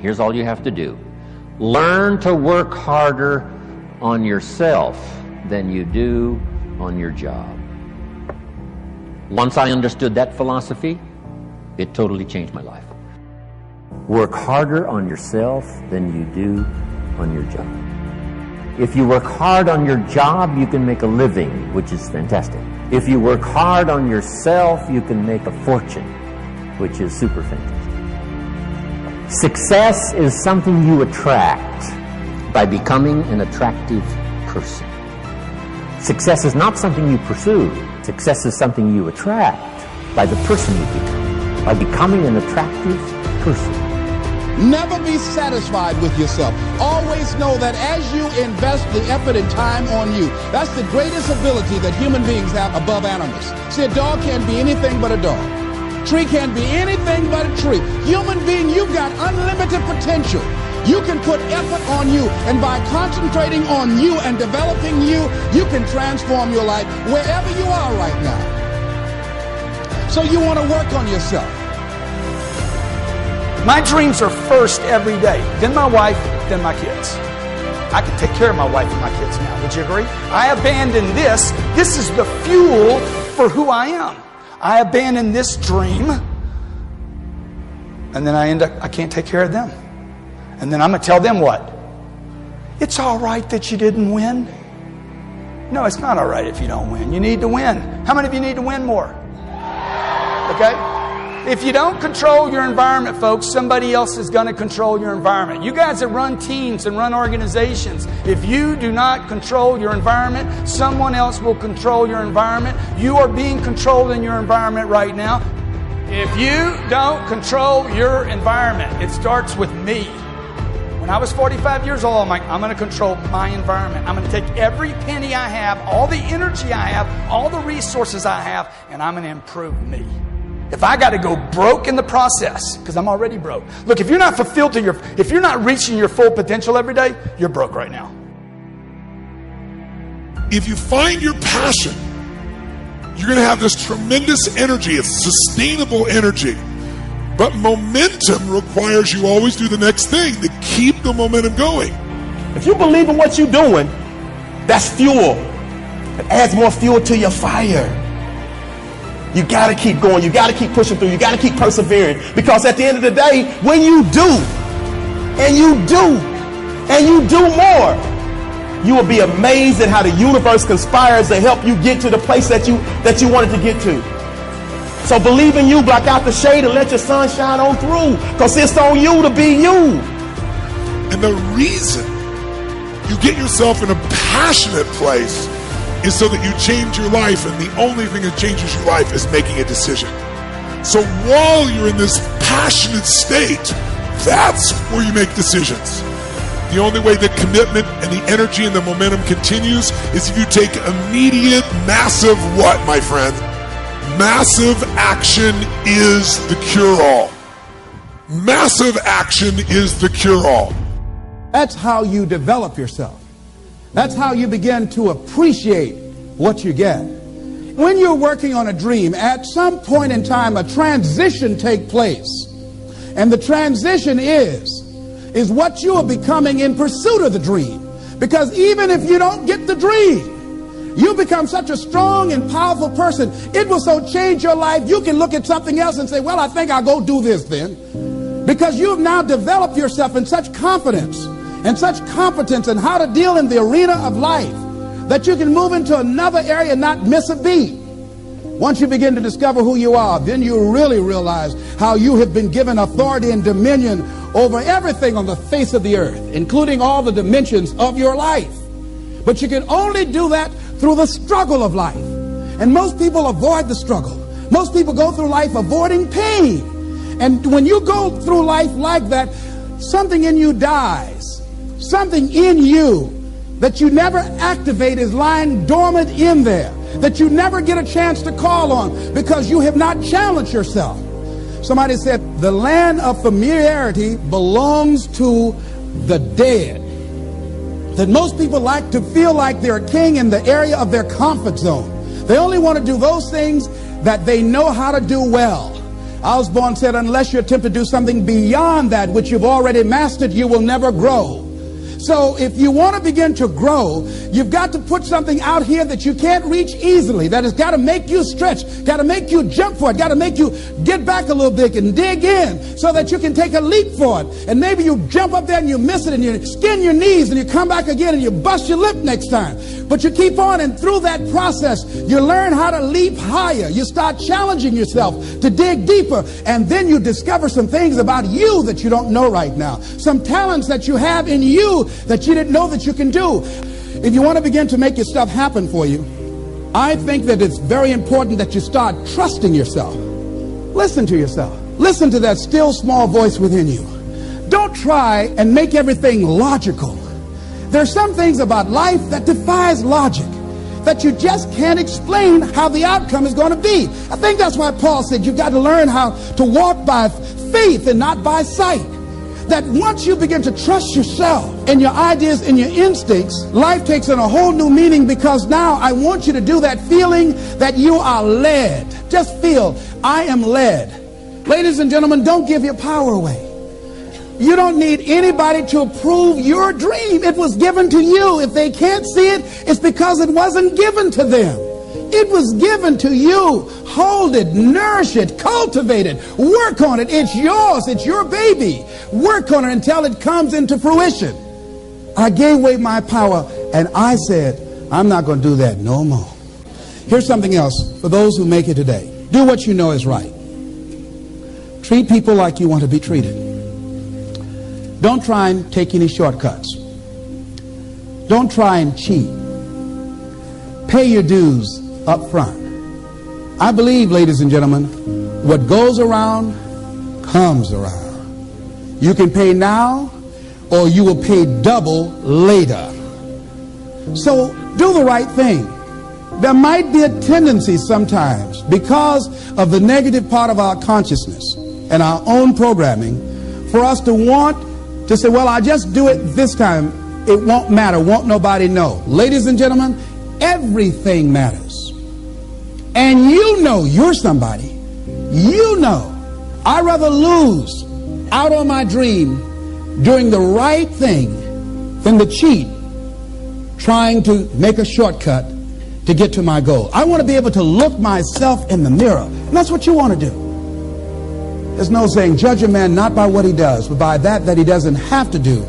Here's all you have to do. Learn to work harder on yourself than you do on your job. Once I understood that philosophy, it totally changed my life. Work harder on yourself than you do on your job. If you work hard on your job, you can make a living, which is fantastic. If you work hard on yourself, you can make a fortune, which is super fantastic. Success is something you attract by becoming an attractive person. Success is not something you pursue. Success is something you attract by the person you become, by becoming an attractive person. Never be satisfied with yourself. Always know that as you invest the effort and time on you, that's the greatest ability that human beings have above animals. See, a dog can't be anything but a dog. Tree can't be anything but a tree. Human being, you've got unlimited potential. You can put effort on you, and by concentrating on you and developing you, you can transform your life wherever you are right now. So you want to work on yourself. My dreams are first every day, then my wife, then my kids. I can take care of my wife and my kids now. Would you agree? I abandon this. This is the fuel for who I am. I abandon this dream, and then I can't take care of them. And then I'm going to tell them what? It's all right that you didn't win. No, it's not all right if you don't win. You need to win. How many of you need to win more? Okay? If you don't control your environment, folks, somebody else is going to control your environment. You guys that run teams and run organizations, if you do not control your environment, someone else will control your environment. You are being controlled in your environment right now. If you don't control your environment, it starts with me. When I was 45 years old, I'm like, I'm going to control my environment. I'm going to take every penny I have, all the energy I have, all the resources I have, and I'm going to improve me. If I got to go broke in the process, because I'm already broke. Look, if you're not fulfilled if you're not reaching your full potential every day, you're broke right now. If you find your passion, you're going to have this tremendous energy. It's sustainable energy. But momentum requires you always do the next thing to keep the momentum going. If you believe in what you're doing, that's fuel. It adds more fuel to your fire. You got to keep going. You got to keep pushing through. You got to keep persevering. Because at the end of the day, when you do, and you do, and you do more, you will be amazed at how the universe conspires to help you get to the place that you wanted to get to. So believe in you, block out the shade, and let your sun shine on through. Because it's on you to be you. And the reason you get yourself in a passionate place is so that you change your life, and the only thing that changes your life is making a decision. So while you're in this passionate state, that's where you make decisions. The only way the commitment and the energy and the momentum continues is if you take immediate, massive what, my friend? Massive action is the cure-all. Massive action is the cure-all. That's how you develop yourself. That's how you begin to appreciate what you get. When you're working on a dream, at some point in time, a transition takes place. And the transition is what you are becoming in pursuit of the dream. Because even if you don't get the dream, you become such a strong and powerful person. It will so change your life, you can look at something else and say, well, I think I'll go do this then. Because you have now developed yourself in such confidence and such competence in how to deal in the arena of life that you can move into another area and not miss a beat. Once you begin to discover who you are, then you really realize how you have been given authority and dominion over everything on the face of the earth, including all the dimensions of your life. But you can only do that through the struggle of life. And most people avoid the struggle. Most people go through life avoiding pain. And when you go through life like that, something in you dies. Something in you that you never activate is lying dormant in there, that you never get a chance to call on because you have not challenged yourself. Somebody said the land of familiarity belongs to the dead. That most people like to feel like they're a king in the area of their comfort zone. They only want to do those things that they know how to do well. Osborne said, unless you attempt to do something beyond that which you've already mastered, you will never grow. So if you want to begin to grow, you've got to put something out here that you can't reach easily, that has got to make you stretch, got to make you jump for it, got to make you get back a little bit and dig in so that you can take a leap for it. And maybe you jump up there and you miss it and you skin your knees and you come back again and you bust your lip next time. But you keep on, and through that process, you learn how to leap higher. You start challenging yourself to dig deeper, and then you discover some things about you that you don't know right now. Some talents that you have in you that you didn't know that you can do. If you want to begin to make your stuff happen for you, I think that it's very important that you start trusting yourself. Listen to yourself. Listen to that still small voice within you. Don't try and make everything logical. There's some things about life that defies logic, that you just can't explain how the outcome is going to be. I think that's why Paul said you've got to learn how to walk by faith and not by sight. That once you begin to trust yourself and your ideas and your instincts, life takes on a whole new meaning, because now I want you to do that feeling that you are led. Just feel, I am led. Ladies and gentlemen, don't give your power away. You don't need anybody to approve your dream. It was given to you. If they can't see it, it's because it wasn't given to them. It was given to you. Hold it, nourish it, cultivate it, work on it. It's yours. It's your baby. Work on it until it comes into fruition. I gave away my power and I said, I'm not going to do that no more. Here's something else for those who make it today. Do what you know is right. Treat people like you want to be treated. Don't try and take any shortcuts. Don't try and cheat. Pay your dues up front. I believe, ladies and gentlemen, what goes around comes around. You can pay now, or you will pay double later. So do the right thing. There might be a tendency sometimes, because of the negative part of our consciousness and our own programming, for us to want to say, well, I'll just do it this time. It won't matter. Won't nobody know. Ladies and gentlemen, everything matters. And you know you're somebody. You know. I'd rather lose out on my dream doing the right thing than to cheat trying to make a shortcut to get to my goal. I want to be able to look myself in the mirror. And that's what you want to do. There's no saying, judge a man not by what he does, but by that he doesn't have to do.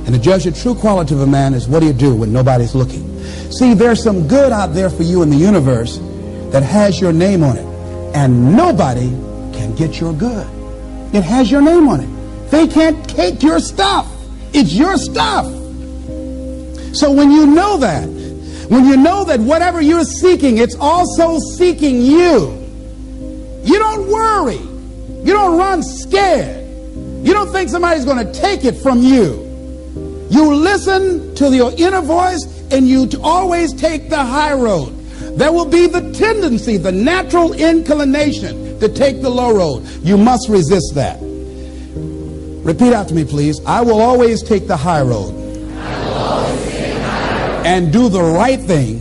And to judge the true quality of a man is what do you do when nobody's looking. See, there's some good out there for you in the universe that has your name on it. And nobody can get your good. It has your name on it. They can't take your stuff. It's your stuff. So when you know that whatever you're seeking, it's also seeking you, you don't worry. You don't run scared. You don't think somebody's going to take it from you. You listen to your inner voice and you always take the high road. There will be the tendency, the natural inclination to take the low road. You must resist that. Repeat after me, please. I will always take the high road. And do the right thing.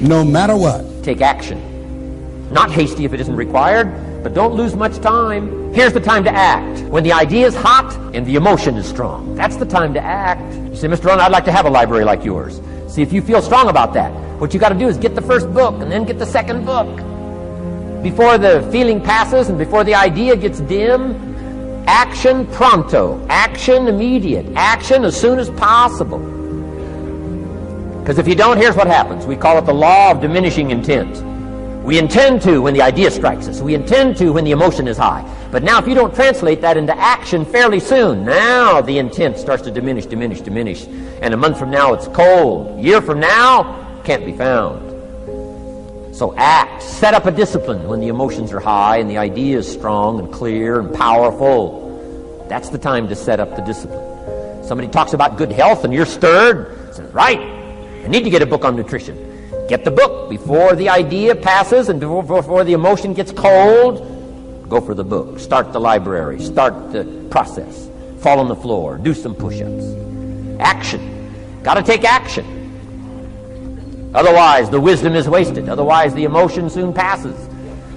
No matter what. Take action. Not hasty if it isn't required. But don't lose much time. Here's the time to act. When the idea is hot and the emotion is strong. That's the time to act. You say, Mr. Ron, I'd like to have a library like yours. See, if you feel strong about that, what you got to do is get the first book and then get the second book. Before the feeling passes and before the idea gets dim, action pronto. Action immediate. Action as soon as possible. Because if you don't, here's what happens. We call it the law of diminishing intent. We intend to when the idea strikes us. We intend to when the emotion is high. But now if you don't translate that into action fairly soon, now the intent starts to diminish. And a month from now it's cold. A year from now, can't be found. So act. Set up a discipline when the emotions are high and the idea is strong and clear and powerful. That's the time to set up the discipline. Somebody talks about good health and you're stirred. Says, right, I need to get a book on nutrition. Get the book before the idea passes and before the emotion gets cold. Go for the book. Start the library. Start the process. Fall on the floor. Do some push-ups. Action. Got to take action. Otherwise, the wisdom is wasted. Otherwise, the emotion soon passes.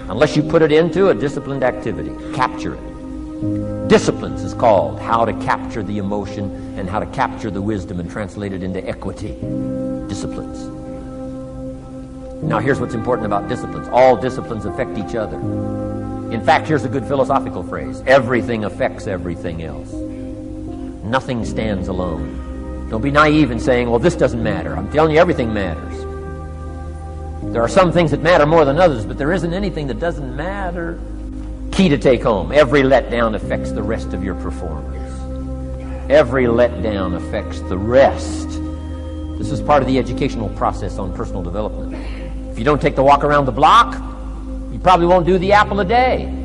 unless you put it into a disciplined activity. Capture it. Disciplines is called how to capture the emotion and how to capture the wisdom and translate it into equity. Disciplines. Now here's what's important about disciplines. All disciplines affect each other. In fact, here's a good philosophical phrase. Everything affects everything else. Nothing stands alone. Don't be naive in saying, well, this doesn't matter. I'm telling you, everything matters. There are some things that matter more than others, but there isn't anything that doesn't matter. Key to take home. Every letdown affects the rest of your performance. Every letdown affects the rest. This is part of the educational process on personal development. If you don't take the walk around the block, you probably won't do the apple a day.